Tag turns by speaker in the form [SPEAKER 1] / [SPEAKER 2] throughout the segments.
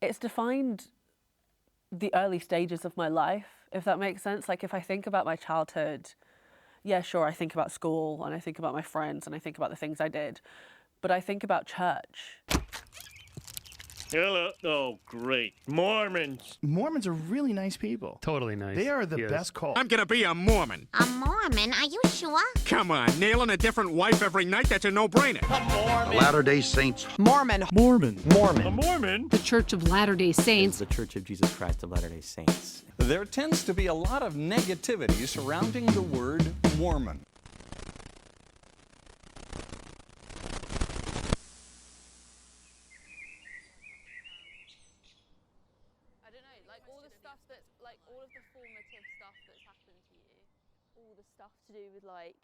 [SPEAKER 1] It's defined the early stages of my life, if that makes sense. Like if I think about my childhood, yeah, sure, I think about school and I think about my friends and I think about the things I did, but I think about church.
[SPEAKER 2] Hello. Oh, great. Mormons.
[SPEAKER 3] Mormons are really nice people.
[SPEAKER 4] Totally nice.
[SPEAKER 3] They are the best cult.
[SPEAKER 5] I'm gonna be a Mormon.
[SPEAKER 6] A Mormon? Are you sure?
[SPEAKER 5] Come on, nailing a different wife every night, that's a no-brainer.
[SPEAKER 7] The Latter-day Saints.
[SPEAKER 8] Mormon.
[SPEAKER 7] Mormon.
[SPEAKER 2] A Mormon?
[SPEAKER 9] The Church of Latter-day Saints.
[SPEAKER 10] The Church of Jesus Christ of Latter-day Saints.
[SPEAKER 11] There tends to be a lot of negativity surrounding the word Mormon.
[SPEAKER 12] I don't know, like all the stuff that's, like all of the formative stuff that's happened to you, all the stuff to do with like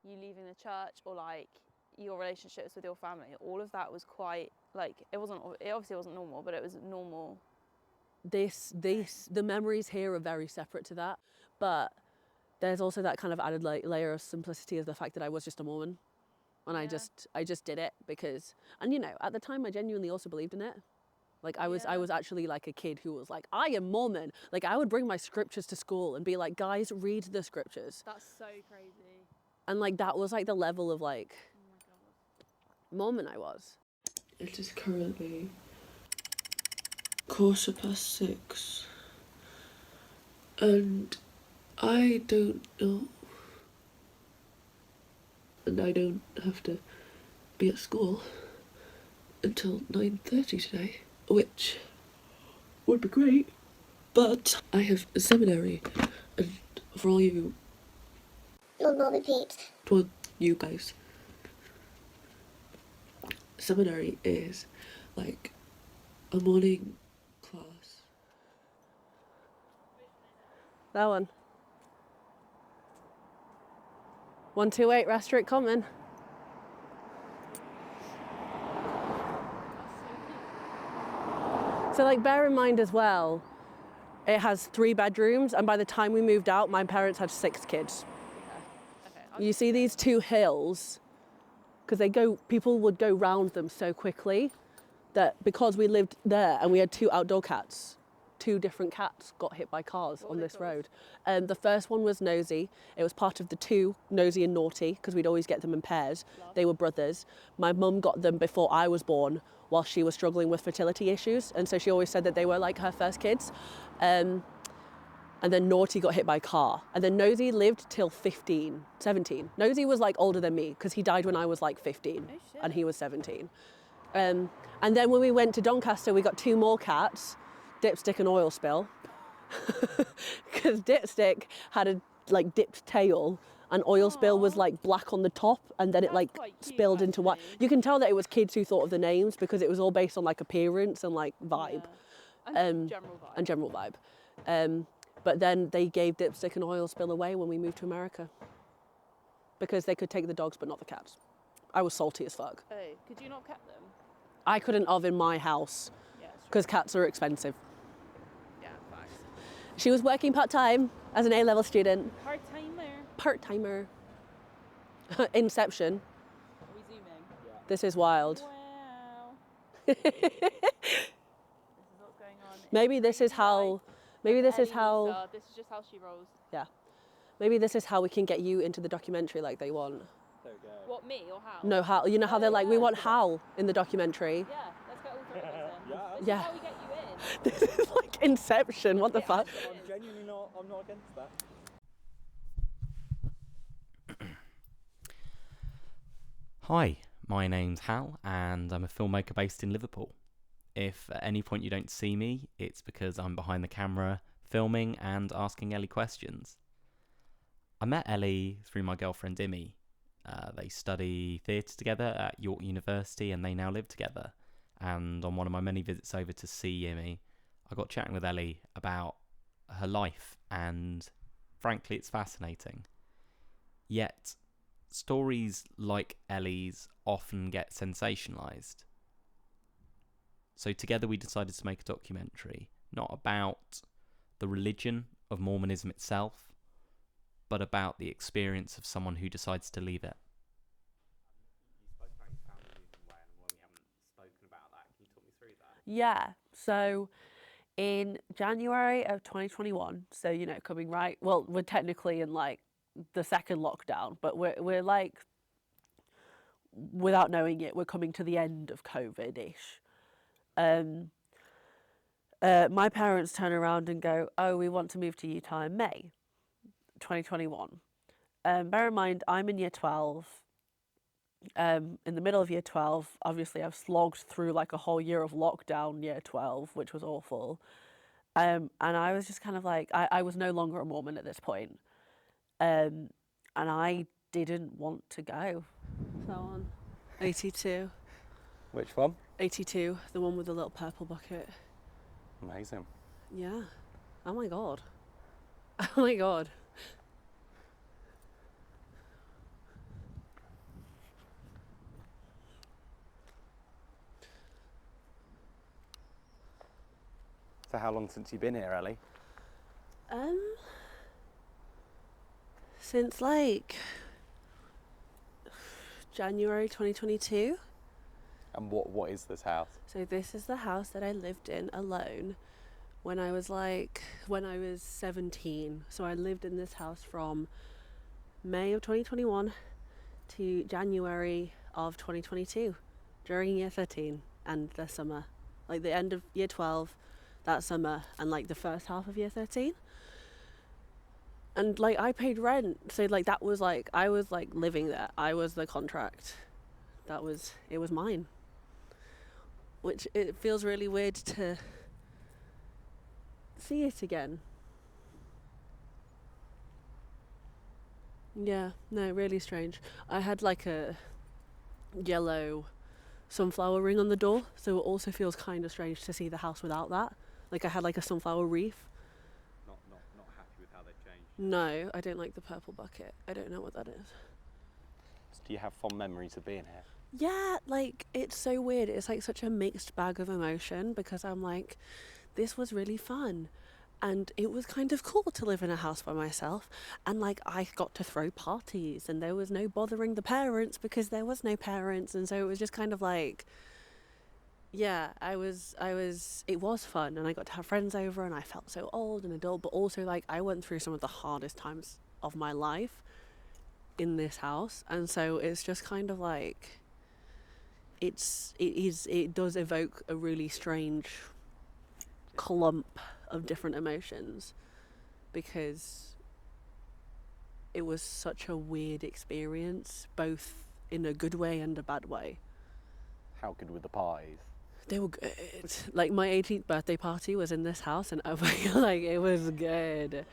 [SPEAKER 12] you leaving the church or like your relationships with your family, all of that was quite, like, it obviously wasn't normal, but it was normal.
[SPEAKER 1] The memories here are very separate to that, but there's also that kind of added like layer of simplicity of the fact that I was just a Mormon, and I just did it because, and you know, at the time I genuinely also believed in it. Like I was actually like a kid who was like, I am Mormon. Like I would bring my scriptures to school and be like, guys, read the scriptures.
[SPEAKER 12] That's so crazy.
[SPEAKER 1] And like that was like the level of like Mormon I was.
[SPEAKER 13] It is currently 6:15, and I don't know, and I don't have to be at school until 9:30 today, which would be great, but I have a seminary, and for all you
[SPEAKER 6] Mormon peeps,
[SPEAKER 13] well, you guys, seminary is like a morning class.
[SPEAKER 1] That one. 128 Rastrick Common. So like bear in mind as well, it has 3 bedrooms, and by the time we moved out, my parents had 6 kids. You see these 2 hills, because people would go round them so quickly that because we lived there and we had 2 outdoor cats, 2 different cats got hit by cars on this road. The first one was Nosy. It was part of the 2, Nosy and Naughty, because we'd always get them in pairs. They were brothers. My mum got them before I was born while she was struggling with fertility issues. And so she always said that they were like her first kids. And then Naughty got hit by a car. And then Nosy lived till 17. Nosy was like older than me because he died when I was like 15 and he was 17. And then when we went to Doncaster, we got 2 more cats, Dipstick and Oil Spill. Because Dipstick had a like dipped tail and Oil Spill was like black on the top, and then it like spilled into white. You can tell that it was kids who thought of the names because it was all based on like appearance and like vibe.
[SPEAKER 12] Yeah. And general vibe.
[SPEAKER 1] But then they gave Dipstick and Oil Spill away when we moved to America because they could take the dogs but not the cats. I was salty as fuck.
[SPEAKER 12] Oh, could you not keep them?
[SPEAKER 1] I couldn't have in my house because cats are expensive.
[SPEAKER 12] Yeah, facts.
[SPEAKER 1] She was working part-time as an A-level student. Part-timer. Inception.
[SPEAKER 12] Are we zooming?
[SPEAKER 1] Yeah. This is wild.
[SPEAKER 12] Wow. This is what's going on.
[SPEAKER 1] Maybe this is how... Maybe this is how...
[SPEAKER 12] This is just how she rolls.
[SPEAKER 1] Yeah. Maybe this is how we can get you into the documentary like they want.
[SPEAKER 12] There we go. What, me or Hal?
[SPEAKER 1] No, Hal. You know how they're like, we want Hal in the documentary.
[SPEAKER 12] Yeah, let's get all 3 of us in.
[SPEAKER 1] Yeah.
[SPEAKER 12] This is how we get you in.
[SPEAKER 1] This is like Inception, what the fuck?
[SPEAKER 10] I'm genuinely not, I'm not against that. Hi, my name's Hal and I'm a filmmaker based in Liverpool. If at any point you don't see me, it's because I'm behind the camera filming and asking Elly questions. I met Elly through my girlfriend Imi. They study theatre together at York University and they now live together. And on one of my many visits over to see Imi, I got chatting with Elly about her life, and frankly it's fascinating. Yet, stories like Elly's often get sensationalised. So together we decided to make a documentary, not about the religion of Mormonism itself, but about the experience of someone who decides to leave it. You spoke about your family moving away and why we haven't spoken about that. Can you talk me through that?
[SPEAKER 1] Yeah, so in January of 2021, so, you know, coming right, well, we're technically in like the second lockdown, but we're like, without knowing it, we're coming to the end of COVID-ish. My parents turn around and go, oh, we want to move to Utah in May 2021. Bear in mind, I'm in year 12. In the middle of year 12, obviously I've slogged through like a whole year of lockdown year 12, which was awful. And I was just kind of like, I was no longer a Mormon at this point. And I didn't want to go. So on 82.
[SPEAKER 10] Which one?
[SPEAKER 1] 82, the one with the little purple bucket.
[SPEAKER 10] Amazing.
[SPEAKER 1] Yeah. Oh my God. Oh my God.
[SPEAKER 10] So how long since you've been here, Ellie?
[SPEAKER 1] Since like January 2022.
[SPEAKER 10] And what is this house?
[SPEAKER 1] So this is the house that I lived in alone when I was 17. So I lived in this house from May of 2021 to January of 2022 during year 13 and the summer, like the end of year 12 that summer and like the first half of year 13. And like I paid rent, so like that was like I was like living there. I was the contract. It was mine. Which it feels really weird to see it again. Yeah, no, really strange. I had like a yellow sunflower ring on the door, so it also feels kind of strange to see the house without that. Like I had like a sunflower wreath.
[SPEAKER 10] Not happy with how they've changed.
[SPEAKER 1] No, I don't like the purple bucket. I don't know what that is.
[SPEAKER 10] So do you have fond memories of being here?
[SPEAKER 1] Yeah, like it's so weird. It's like such a mixed bag of emotion because I'm like, this was really fun. And it was kind of cool to live in a house by myself. And like I got to throw parties and there was no bothering the parents because there was no parents. And so it was just kind of like, yeah, it was fun. And I got to have friends over and I felt so old and adult. But also like I went through some of the hardest times of my life in this house. And so it's just kind of like, it does evoke a really strange clump of different emotions because it was such a weird experience, both in a good way and a bad way.
[SPEAKER 10] How good were the parties?
[SPEAKER 1] They were good. Like my 18th birthday party was in this house and oh my God, like it was good.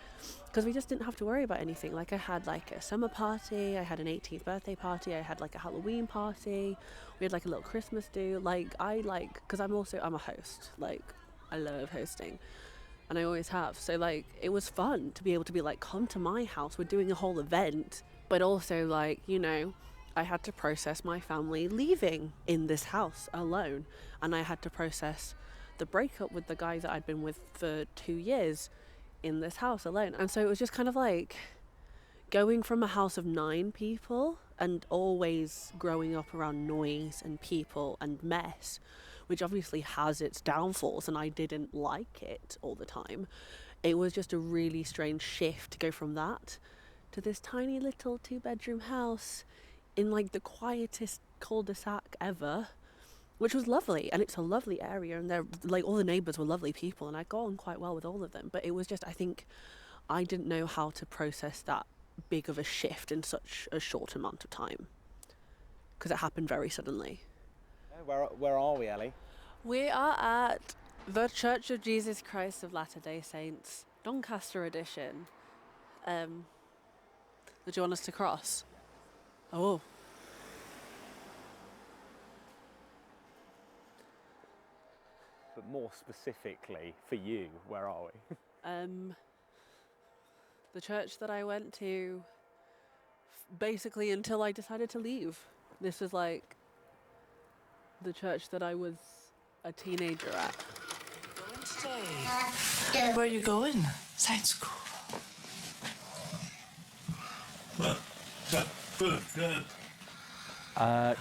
[SPEAKER 1] Because we just didn't have to worry about anything. Like I had like a summer party, I had an 18th birthday party, I had like a Halloween party, we had like a little Christmas do. Because I'm a host, like I love hosting and I always have. So like it was fun to be able to be like, come to my house, we're doing a whole event. But also like, you know, I had to process my family leaving in this house alone. And I had to process the breakup with the guy that I'd been with for 2 years in this house alone. And so it was just kind of like going from a house of 9 people and always growing up around noise and people and mess, which obviously has its downfalls and I didn't like it all the time. It was just a really strange shift to go from that to this tiny little 2-bedroom house in like the quietest cul-de-sac ever, which was lovely. And it's a lovely area and they're like all the neighbours were lovely people and I got on quite well with all of them. But it was just, I think I didn't know how to process that big of a shift in such a short amount of time because it happened very suddenly.
[SPEAKER 10] Where are we, Ellie?
[SPEAKER 1] We are at the Church of Jesus Christ of Latter-day Saints, Doncaster edition. Did you want us to cross? Oh.
[SPEAKER 10] But more specifically for you, where are we?
[SPEAKER 1] The church that I went to basically until I decided to leave. This was like the church that I was a teenager at.
[SPEAKER 13] Where are you going? Science school.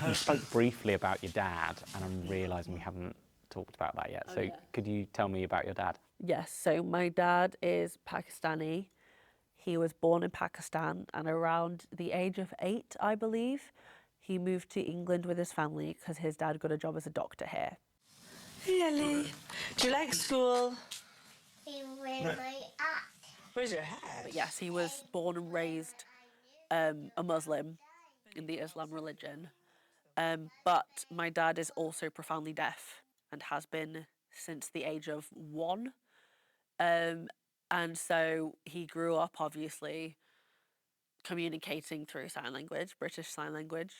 [SPEAKER 10] You spoke briefly about your dad, and I'm realising we haven't talked about that yet.
[SPEAKER 1] Oh,
[SPEAKER 10] So
[SPEAKER 1] yeah.
[SPEAKER 10] could you tell me about your dad?
[SPEAKER 1] Yes, so my dad is Pakistani. He was born in Pakistan, and around the age of 8, I believe, he moved to England with his family because his dad got a job as a doctor here.
[SPEAKER 4] Hey Ellie, do you like school?
[SPEAKER 6] Wear my hat.
[SPEAKER 4] Where's your hat?
[SPEAKER 1] But yes, he was born and raised a Muslim in the Islam religion. But my dad is also profoundly deaf and has been since the age of 1. And so he grew up, obviously, communicating through sign language, British Sign Language,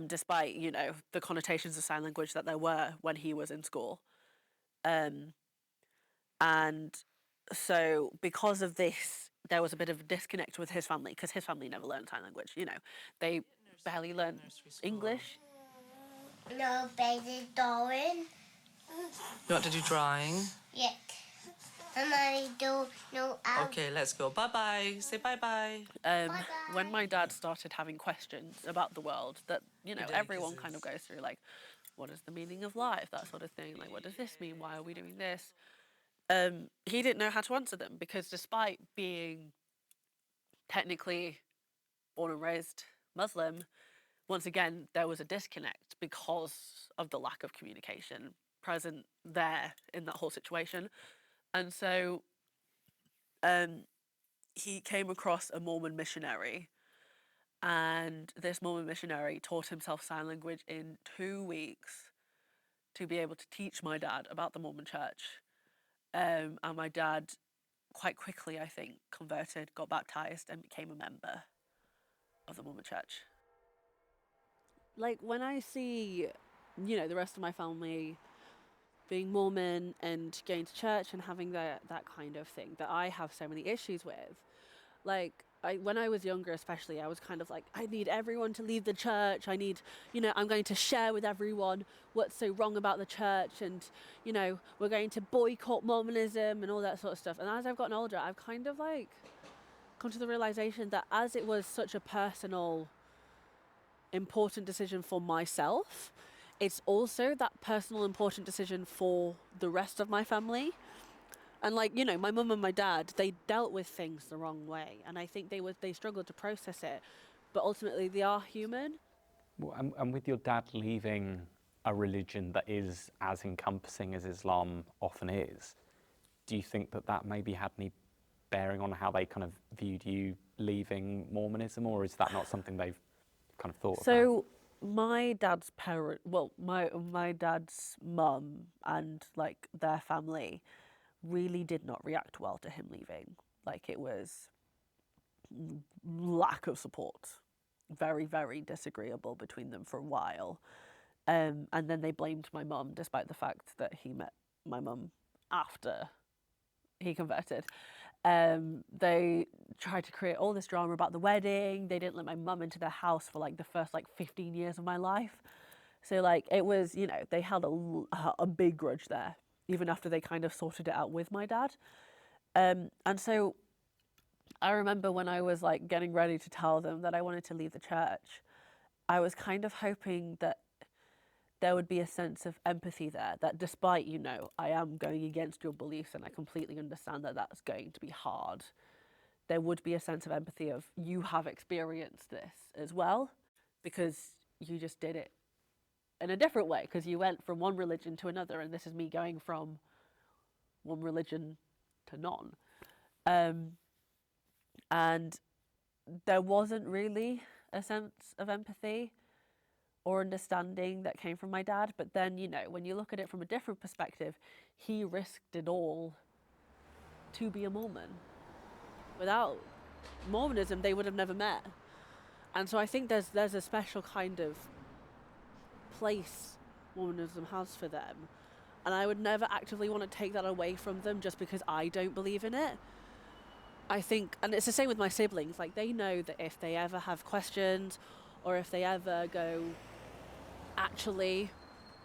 [SPEAKER 1] despite, you know, the connotations of sign language that there were when he was in school. And so because of this, there was a bit of a disconnect with his family because his family never learned sign language. You know, they barely learned English.
[SPEAKER 6] No, baby, drawing.
[SPEAKER 4] You want to do drawing?
[SPEAKER 6] Yeah. And I do no out.
[SPEAKER 4] Okay, let's go. Bye-bye. Say bye-bye.
[SPEAKER 1] When my dad started having questions about the world that, you know, everyone kind of goes through, like, what is the meaning of life, that sort of thing, like, what does this mean, why are we doing this? He didn't know how to answer them because despite being technically born and raised Muslim, once again, there was a disconnect because of the lack of communication present there in that whole situation. And so he came across a Mormon missionary, and this Mormon missionary taught himself sign language in 2 weeks to be able to teach my dad about the Mormon church. And my dad quite quickly, I think, converted, got baptized, and became a member of the Mormon church. Like, when I see, you know, the rest of my family being Mormon and going to church and having that kind of thing that I have so many issues with, like, when I was younger especially, I was kind of like, I need everyone to leave the church. I need, you know, I'm going to share with everyone what's so wrong about the church, and, you know, we're going to boycott Mormonism and all that sort of stuff. And as I've gotten older, I've kind of like come to the realization that as it was such a personal, important decision for myself, it's also that personal, important decision for the rest of my family. And, like, you know, my mum and my dad, they dealt with things the wrong way, and I think they struggled to process it, but ultimately they are human.
[SPEAKER 10] Well, and with your dad leaving a religion that is as encompassing as Islam often is, do you think that that maybe had any bearing on how they kind of viewed you leaving Mormonism, or is that not something they've kind of thought about?
[SPEAKER 1] So my dad's my dad's mum and, like, their family really did not react well to him leaving. Like, it was lack of support, very, very disagreeable between them for a while. And then they blamed my mum, despite the fact that he met my mum after he converted. They tried to create all this drama about the wedding. They didn't let my mum into their house for, like, the first, like, 15 years of my life. So, like, it was, you know, they held a big grudge there, even after they kind of sorted it out with my dad. And so I remember when I was, like, getting ready to tell them that I wanted to leave the church, I was kind of hoping that there would be a sense of empathy there, that despite, you know, I am going against your beliefs and I completely understand that that's going to be hard, there would be a sense of empathy of, you have experienced this as well, because you just did it in a different way, because you went from one religion to another, and this is me going from one religion to none. And there wasn't really a sense of empathy or understanding that came from my dad. But then, you know, when you look at it from a different perspective, he risked it all to be a Mormon. Without Mormonism, they would have never met. And so I think there's a special kind of place Mormonism has for them, and I would never actively want to take that away from them just because I don't believe in it. I think, and it's the same with my siblings, like, they know that if they ever have questions, or if they ever go, actually,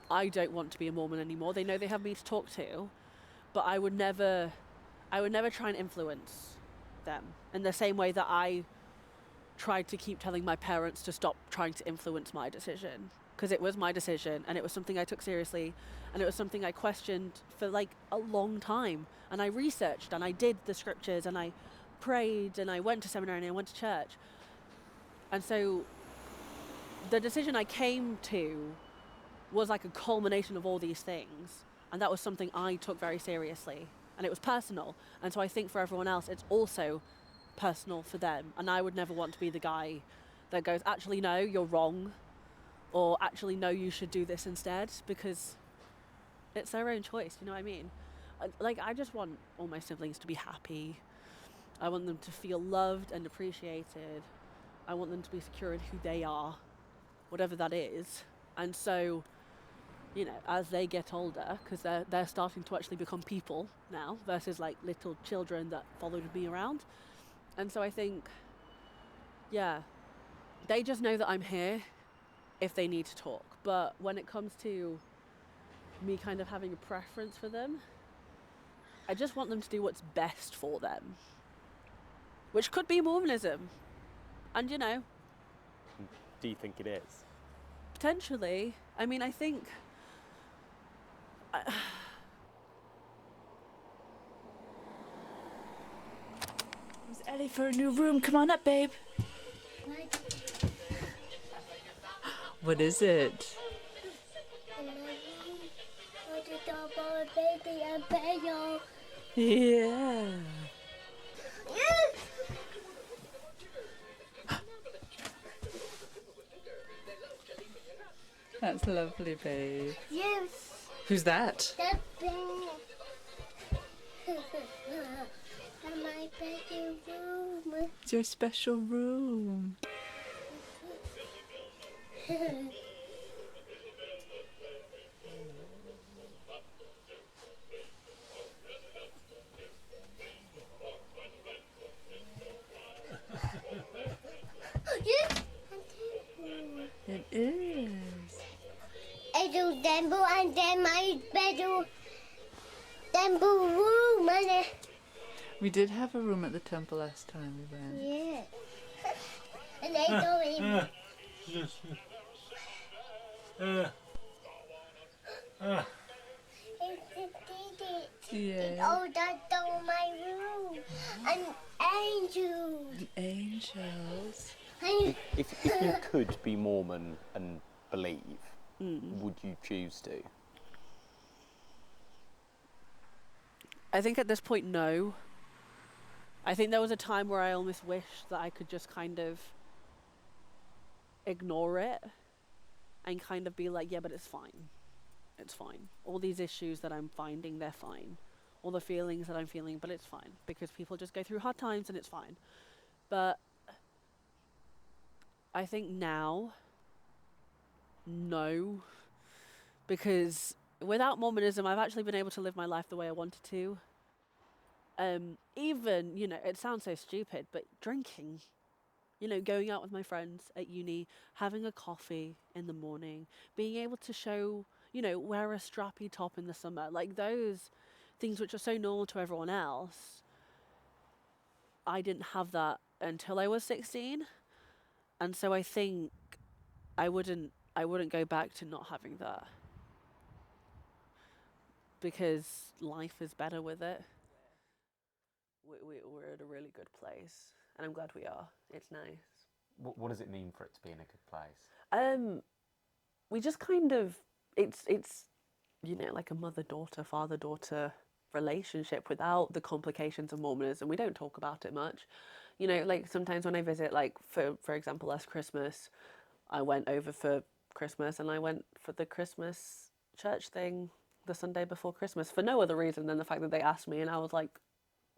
[SPEAKER 1] I don't want to be a Mormon anymore, they know they have me to talk to, but I would never try and influence them in the same way that I tried to keep telling my parents to stop trying to influence my decision, because it was my decision and it was something I took seriously and it was something I questioned for like a long time. And I researched and I did the scriptures and I prayed and I went to seminary and I went to church. And so the decision I came to was like a culmination of all these things. And that was something I took very seriously. And it was personal. And so I think for everyone else, it's also personal for them. And I would never want to be the guy that goes, actually, no, you're wrong. Or actually, no, you should do this instead. Because it's their own choice, you know what I mean? Like, I just want all my siblings to be happy. I want them to feel loved and appreciated. I want them to be secure in who they are, whatever that is. And so, you know, as they get older, because they're starting to actually become people now versus like little children that followed me around. And so I think, yeah, they just know that I'm here if they need to talk. But when it comes to me kind of having a preference for them, I just want them to do what's best for them, which could be Mormonism. And, you know,
[SPEAKER 10] Do you think it is?
[SPEAKER 1] potentially. I mean, I think
[SPEAKER 4] It's Ellie for a new room. Come on up, babe. What is it? Yeah. That's lovely, babe.
[SPEAKER 6] Yes.
[SPEAKER 4] Who's that?
[SPEAKER 6] The bear. My bedroom.
[SPEAKER 4] It's your special room. It is.
[SPEAKER 6] I do temple and then my bedroom. Temple room. And
[SPEAKER 4] We did have a room at the temple last time we went.
[SPEAKER 6] yeah. And I don't even.
[SPEAKER 4] Yeah.
[SPEAKER 6] Oh, that's all my room. An angel.
[SPEAKER 4] Angels.
[SPEAKER 10] If you could be Mormon and believe, would you choose to?
[SPEAKER 1] I think at this point, no. I think there was a time where I almost wished that I could just kind of ignore it and kind of be like, yeah, but it's fine. It's fine. All these issues that I'm finding, they're fine. All the feelings that I'm feeling, but it's fine. Because people just go through hard times and it's fine. But I think now, no. Because without Mormonism, I've actually been able to live my life the way I wanted to. Even, you know, it sounds so stupid, but drinking, you know, going out with my friends at uni, having a coffee in the morning, being able to show, you know, wear a strappy top in the summer, like those things which are so normal to everyone else. I didn't have that until I was 16. And so I think I wouldn't go back to not having that. Because life is better with it. We're at a really good place, and I'm glad we are. It's nice.
[SPEAKER 10] What does it mean for it to be in a good place?
[SPEAKER 1] We just kind of, it's you know, like a mother-daughter, father-daughter relationship without the complications of Mormonism. We don't talk about it much. You know, like sometimes when I visit, like for example, last Christmas, I went over for Christmas and I went for the Christmas church thing the Sunday before Christmas for no other reason than the fact that they asked me, and I was like,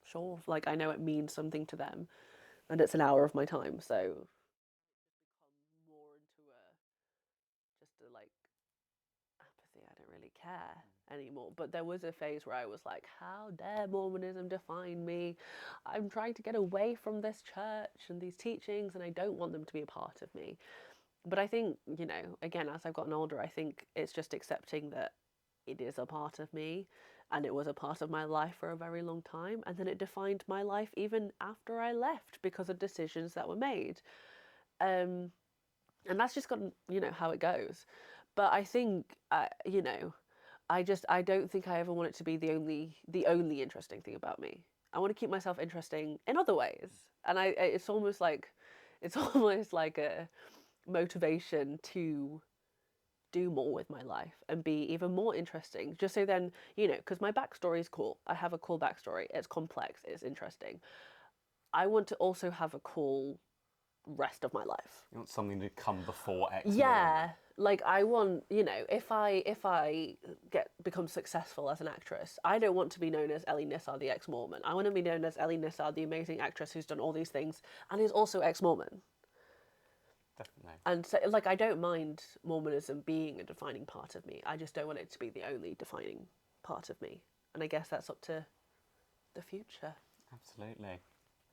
[SPEAKER 1] sure, like I know it means something to them and it's an hour of my time, so become more into just a like apathy. I don't really care anymore. But there was a phase where I was like, how dare Mormonism define me? I'm trying to get away from this church and these teachings and I don't want them to be a part of me. But I think, you know, again, as I've gotten older, I think it's just accepting that it is a part of me and it was a part of my life for a very long time, and then it defined my life even after I left because of decisions that were made. And that's just gotten, you know, how it goes. But I think, you know, I don't think I ever want it to be the only interesting thing about me. I want to keep myself interesting in other ways. And it's almost like a motivation to do more with my life and be even more interesting. Just so then, you know, because my backstory is cool. I have a cool backstory. It's complex. It's interesting. I want to also have a cool rest of my life.
[SPEAKER 8] You want something to come before X.
[SPEAKER 1] Yeah, like I want, you know, if I become successful as an actress, I don't want to be known as Elly Nisar, the ex-Mormon. I want to be known as Elly Nisar, the amazing actress who's done all these things and is also ex-Mormon.
[SPEAKER 8] Definitely.
[SPEAKER 1] And so, like, I don't mind Mormonism being a defining part of me. I just don't want it to be the only defining part of me. And I guess that's up to the future.
[SPEAKER 8] Absolutely.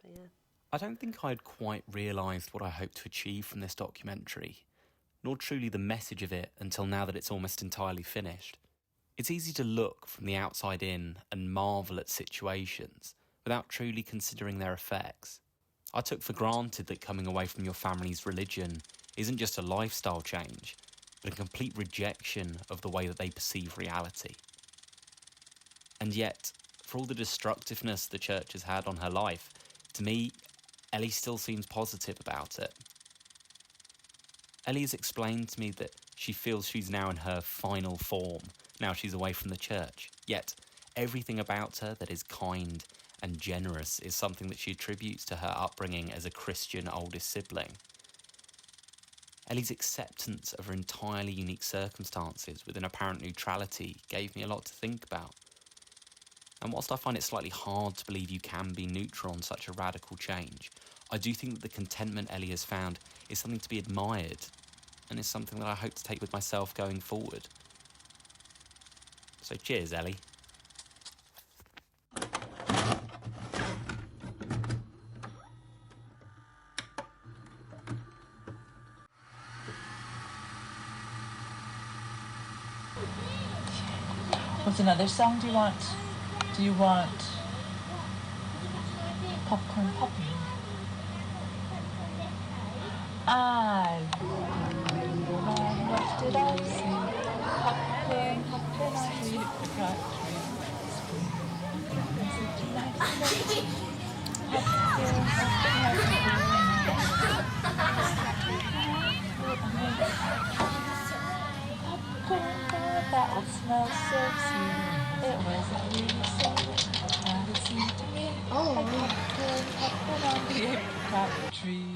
[SPEAKER 1] But yeah.
[SPEAKER 10] I don't think I'd quite realised what I hoped to achieve from this documentary, nor truly the message of it until now that it's almost entirely finished. It's easy to look from the outside in and marvel at situations without truly considering their effects. I took for granted that coming away from your family's religion isn't just a lifestyle change, but a complete rejection of the way that they perceive reality. And yet, for all the destructiveness the church has had on her life, to me, Elly still seems positive about it. Elly has explained to me that she feels she's now in her final form, now she's away from the church. Yet, everything about her that is kind and generous is something that she attributes to her upbringing as a Christian oldest sibling. Elly's acceptance of her entirely unique circumstances with an apparent neutrality gave me a lot to think about. And whilst I find it slightly hard to believe you can be neutral on such a radical change, I do think that the contentment Elly has found is something to be admired, and is something that I hope to take with myself going forward. So cheers, Elly.
[SPEAKER 4] What's another song do you want? Do you want popcorn popping? What did I say? Popcorn popping on the apricot tree. That would smell so sweet. It wasn't really so. Now it seemed to me. Popcorn on the apricot tree.